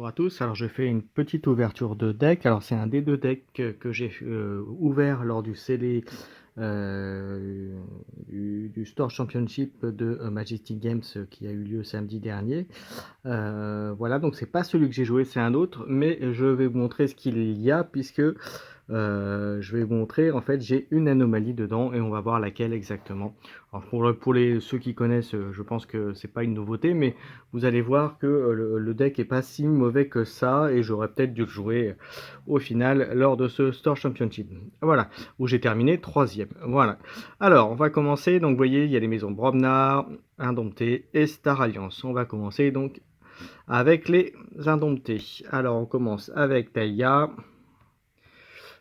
à tous, alors je fais une petite ouverture de deck. Alors c'est un des deux decks que j'ai ouvert lors du CD du Store Championship de Majestic Games qui a eu lieu samedi dernier. Voilà, donc c'est pas celui que j'ai joué, c'est un autre, mais je vais vous montrer ce qu'il y a puisque je vais vous montrer, en fait, j'ai une anomalie dedans et on va voir laquelle exactement. Alors pour ceux qui connaissent, je pense que c'est pas une nouveauté, mais vous allez voir que le deck est pas si mauvais que ça et j'aurais peut-être dû le jouer au final lors de ce Store Championship. Voilà, où j'ai terminé 3e. Voilà. Alors, on va commencer. Donc, vous voyez, il y a les maisons Brobnar, Indompté et Star Alliance. On va commencer donc avec les Indomptés. Alors, on commence avec Taïa.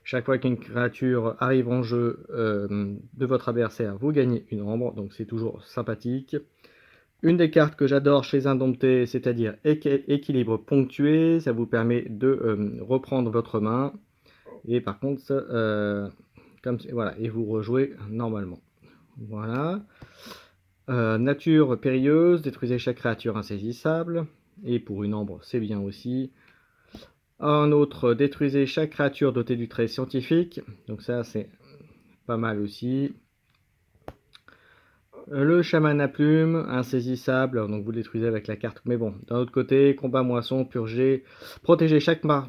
Chaque fois qu'une créature arrive en jeu de votre adversaire, vous gagnez une ombre, donc c'est toujours sympathique. Une des cartes que j'adore chez Indompté, c'est-à-dire équilibre ponctué, ça vous permet de reprendre votre main. Et par contre, voilà, et vous rejouez normalement. Voilà. Nature périlleuse, détruisez chaque créature insaisissable. Et pour une ombre, c'est bien aussi. Un autre, détruisez chaque créature dotée du trait scientifique. Donc ça, c'est pas mal aussi. Le chaman à plume, insaisissable, donc vous le détruisez avec la carte. Mais bon, d'un autre côté, combat moisson, purger, protéger chaque voisin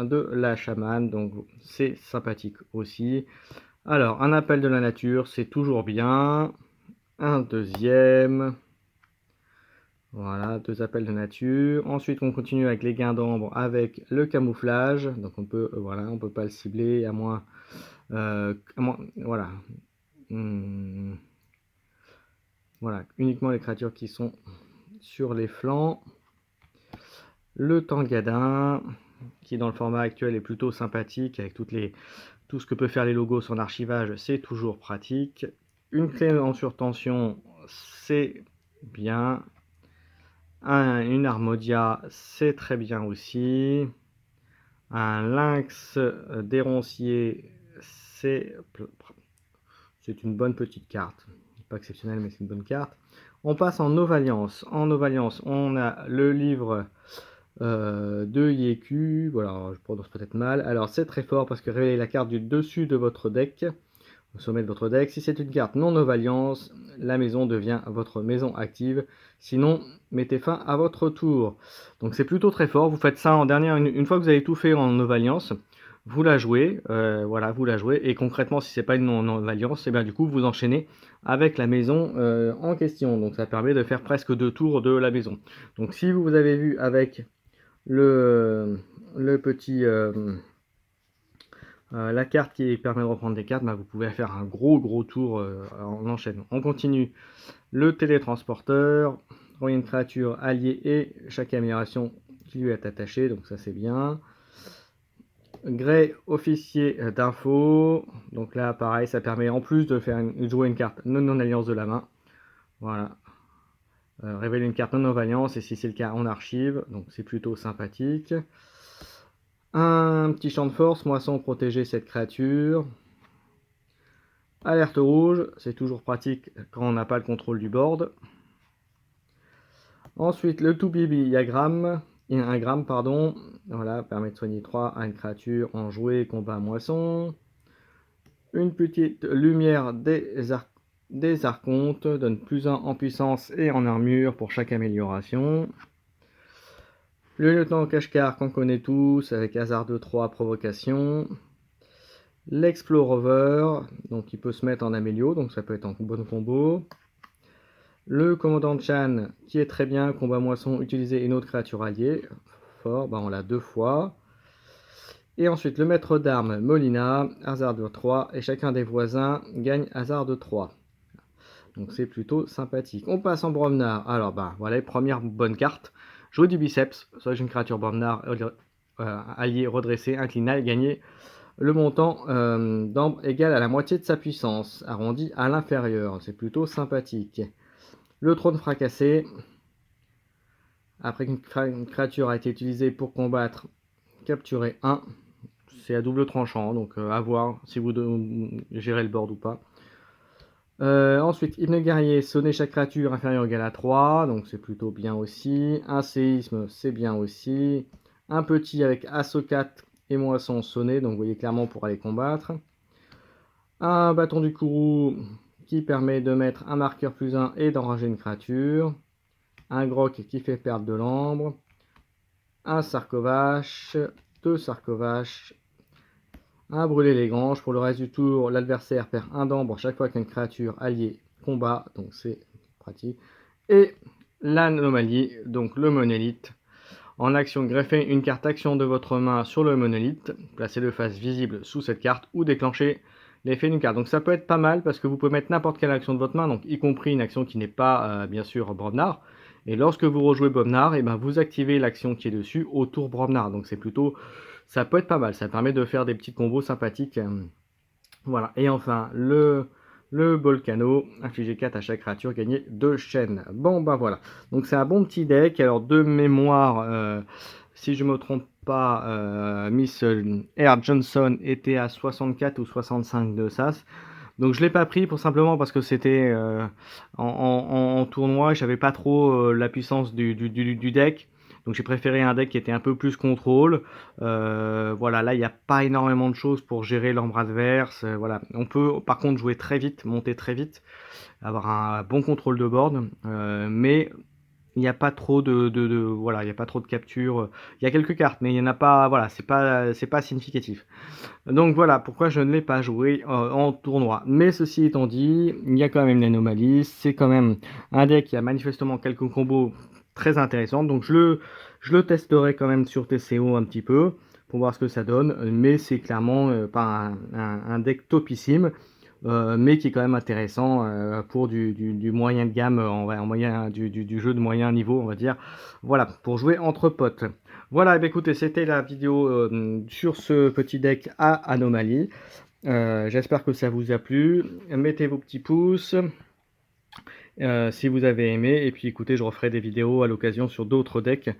de la chamane, donc c'est sympathique aussi. Alors, un appel de la nature, c'est toujours bien. Un deuxième. Voilà, 2 appels de nature. Ensuite, on continue avec les gains d'ombre avec le camouflage. Donc on peut, voilà, on peut pas le cibler à moins, voilà. Voilà, uniquement les créatures qui sont sur les flancs. Le Tangadin, qui dans le format actuel est plutôt sympathique avec tout ce que peut faire les logos en archivage, c'est toujours pratique. Une clé en surtension, c'est bien. Une Armodia, c'est très bien aussi. Un Lynx déroncier, c'est une bonne petite carte. Pas exceptionnelle, mais c'est une bonne carte. On passe en Novaliance. En Novaliance, on a le livre de Yeku. Voilà, je prononce peut-être mal. Alors, c'est très fort parce que révélez la carte du dessus de votre deck, au sommet de votre deck. Si c'est une carte non Novaliance, la maison devient votre maison active. Sinon, mettez fin à votre tour. Donc, c'est plutôt très fort. Vous faites ça en dernière, une fois que vous avez tout fait en Novaliance. Vous la jouez, voilà, vous la jouez, et concrètement, si c'est pas une non-alliance, et bien du coup, vous enchaînez avec la maison en question. Donc ça permet de faire presque 2 tours de la maison. Donc si vous avez vu avec le petit la carte qui permet de reprendre des cartes, bah, vous pouvez faire un gros tour en enchaînement. On continue. Le télétransporteur, envoyer une créature alliée et chaque amélioration qui lui est attachée, donc ça c'est bien. Grey, officier d'info. Donc là, pareil, ça permet en plus de jouer une carte non-alliance de la main. Voilà. Révéler une carte non-alliance, et si c'est le cas, on archive. Donc c'est plutôt sympathique. Un petit champ de force, moisson, protéger cette créature. Alerte rouge, c'est toujours pratique quand on n'a pas le contrôle du board. Ensuite, le tout bibi diagramme. Un gramme, pardon. Voilà, permet de soigner 3 à une créature en jouet, combat, moisson. Une petite lumière des archontes donne plus 1 en puissance et en armure pour chaque amélioration. Le lieutenant Kashkar qu'on connaît tous avec hasard de 3 provocation. L'explorer, donc il peut se mettre en amélio, donc ça peut être en bon combo. Le commandant Chan qui est très bien, combat moisson, utiliser une autre créature alliée. Fort, bah on l'a 2 fois. Et ensuite le maître d'armes Molina, hasard de 3, et chacun des voisins gagne hasard de 3. Donc c'est plutôt sympathique. On passe en Bromnar. Alors bah voilà, première bonne carte. Jouer du biceps, soit une créature Bromnar alliée redressée, inclinée, gagner le montant d'ambre égal à la moitié de sa puissance, arrondi à l'inférieur. C'est plutôt sympathique. Le trône fracassé. Après qu'une créature a été utilisée pour combattre, capturer 1. C'est à double tranchant, donc à voir si vous gérez le board ou pas. Ensuite, hymne guerrier, sonner chaque créature inférieure ou égale à 3, donc c'est plutôt bien aussi. Un séisme, c'est bien aussi. Un petit avec assaut 4 et moisson sonné, donc vous voyez clairement pour aller combattre. Un bâton du courroux qui permet de mettre un marqueur +1 et d'enrager une créature. Un groc qui fait perdre de l'ambre. Un sarcovache, deux sarcovaches. Un brûler les granges. Pour le reste du tour, l'adversaire perd un d'ambre chaque fois qu'une créature alliée combat, donc c'est pratique. Et l'anomalie, donc le monolithe. En action, greffez une carte action de votre main sur le monolithe, placez-le face visible sous cette carte ou déclenchez l'effet d'une carte. Donc ça peut être pas mal parce que vous pouvez mettre n'importe quelle action de votre main, donc y compris une action qui n'est pas bien sûr Brobnar. Et lorsque vous rejouez Brobnar, et ben vous activez l'action qui est dessus au tour Brobnar. Donc c'est plutôt, ça peut être pas mal, ça permet de faire des petits combos sympathiques. Voilà, et enfin le Volcano, infliger 4 à chaque créature, gagner 2 chaînes. Bon bah voilà, donc c'est un bon petit deck. Alors de mémoire, si je me trompe pas, Miss Air Johnson était à 64 ou 65 de SAS. Donc je l'ai pas pris pour simplement parce que c'était en tournoi, j'avais pas trop la puissance du deck. Donc j'ai préféré un deck qui était un peu plus contrôle. Voilà, là il n'y a pas énormément de choses pour gérer l'ombre adverse. Voilà, on peut par contre jouer très vite, monter très vite, avoir un bon contrôle de board, mais il n'y a pas trop voilà, il y a pas trop de captures. Il y a quelques cartes, mais il y en a pas. Voilà, c'est pas significatif. Donc voilà pourquoi je ne l'ai pas joué en tournoi. Mais ceci étant dit, il y a quand même une anomalie. C'est quand même un deck qui a manifestement quelques combos très intéressants. Donc je le testerai quand même sur TCO un petit peu pour voir ce que ça donne. Mais c'est clairement pas un deck topissime. Mais qui est quand même intéressant pour du moyen de gamme, en moyen, du jeu de moyen niveau, on va dire. Voilà, pour jouer entre potes. Voilà, et bien écoutez, c'était la vidéo sur ce petit deck à anomalie. J'espère que ça vous a plu. Mettez vos petits pouces si vous avez aimé. Et puis écoutez, je referai des vidéos à l'occasion sur d'autres decks.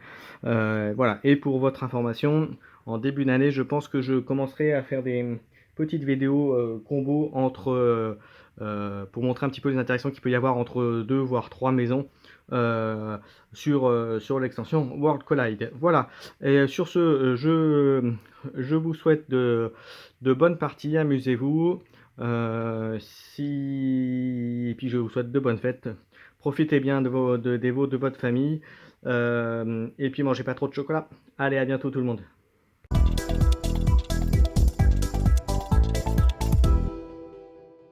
Voilà, et pour votre information, en début d'année, je pense que je commencerai à faire des petites vidéos combo entre, pour montrer un petit peu les interactions qu'il peut y avoir entre deux voire trois maisons sur l'extension World Collide. Voilà, et sur ce, je vous souhaite de bonnes parties, amusez-vous. Et puis je vous souhaite de bonnes fêtes. Profitez bien de votre famille. Et puis mangez pas trop de chocolat. Allez, à bientôt tout le monde.